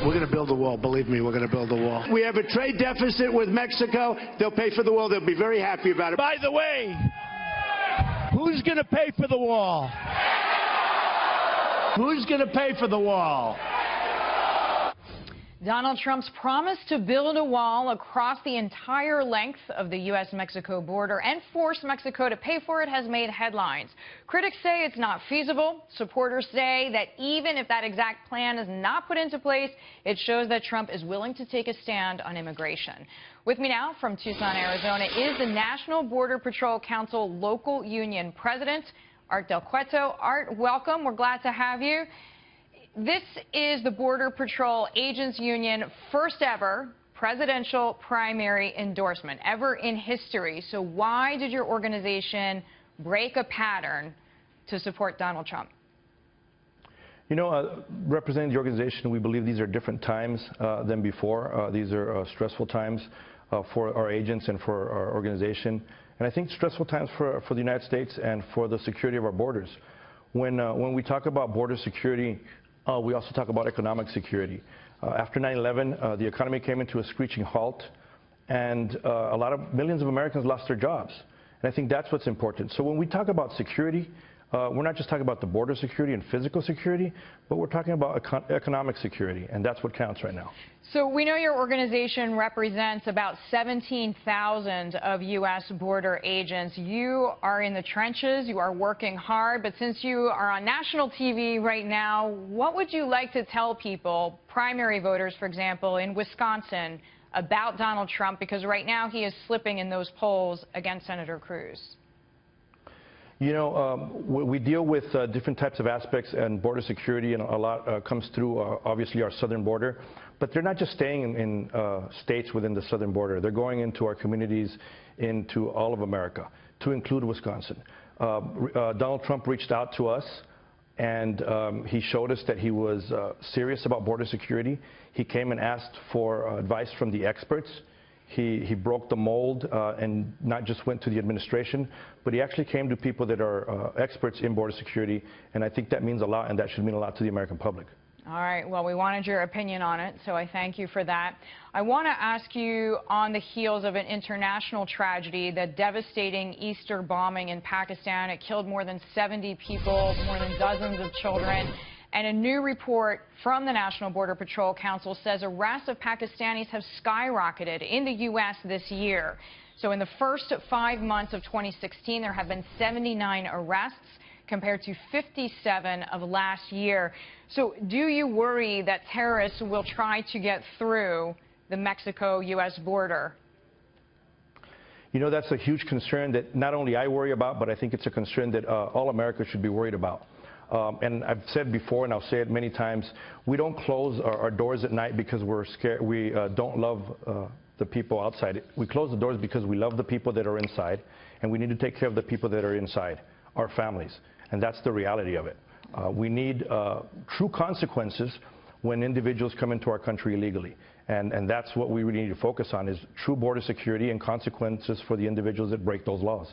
We're going to build a wall. Believe me, we're going to build a wall. We have a trade deficit with Mexico. They'll pay for the wall. They'll be very happy about it. By the way, who's going to pay for the wall? Who's going to pay for the wall? Donald Trump's promise to build a wall across the entire length of the U.S.-Mexico border and force Mexico to pay for it has made headlines. Critics say it's not feasible. Supporters say that even if that exact plan is not put into place, it shows that Trump is willing to take a stand on immigration. With me now from Tucson, Arizona, is the National Border Patrol Council Local Union President, Art Del Cueto. Art, welcome. We're glad to have you. This is the Border Patrol Agents Union first ever presidential primary endorsement ever in history. So why did your organization break a pattern to support Donald Trump? You know, representing the organization, we believe these are different times than before. These are stressful times for our agents and for our organization. And I think stressful times for the United States and for the security of our borders. When we talk about border security, we also talk about economic security. After 9/11, the economy came into a screeching halt, and millions of Americans lost their jobs. And I think that's what's important. So when we talk about security, we're not just talking about the border security and physical security, but we're talking about economic security, and that's what counts right now. So we know your organization represents about 17,000 of U.S. border agents. You are in the trenches, you are working hard, but since you are on national TV right now, what would you like to tell people, primary voters, for example, in Wisconsin, about Donald Trump? Because right now he is slipping in those polls against Senator Cruz. You know, we deal with different types of aspects, and border security, and a lot comes through, obviously, our southern border. But they're not just staying in states within the southern border. They're going into our communities, into all of America, to include Wisconsin. Donald Trump reached out to us, and he showed us that he was serious about border security. He came and asked for advice from the experts. He broke the mold and not just went to the administration, but he actually came to people that are experts in border security, and I think that means a lot, and that should mean a lot to the American public. All right. Well, we wanted your opinion on it, so I thank you for that. I want to ask you, on the heels of an international tragedy, the devastating Easter bombing in Pakistan. It killed more than 70 people, more than dozens of children. And a new report from the National Border Patrol Council says arrests of Pakistanis have skyrocketed in the U.S. this year. So in the first 5 months of 2016, there have been 79 arrests compared to 57 of last year. So do you worry that terrorists will try to get through the Mexico-U.S. border? You know, that's a huge concern that not only I worry about, but I think it's a concern that all America should be worried about. And I've said before, and I'll say it many times, we don't close our doors at night because we're scared. We don't love the people outside. We close the doors because we love the people that are inside, and we need to take care of the people that are inside, our families. And that's the reality of it. We need true consequences when individuals come into our country illegally. And that's what we really need to focus on, is true border security and consequences for the individuals that break those laws.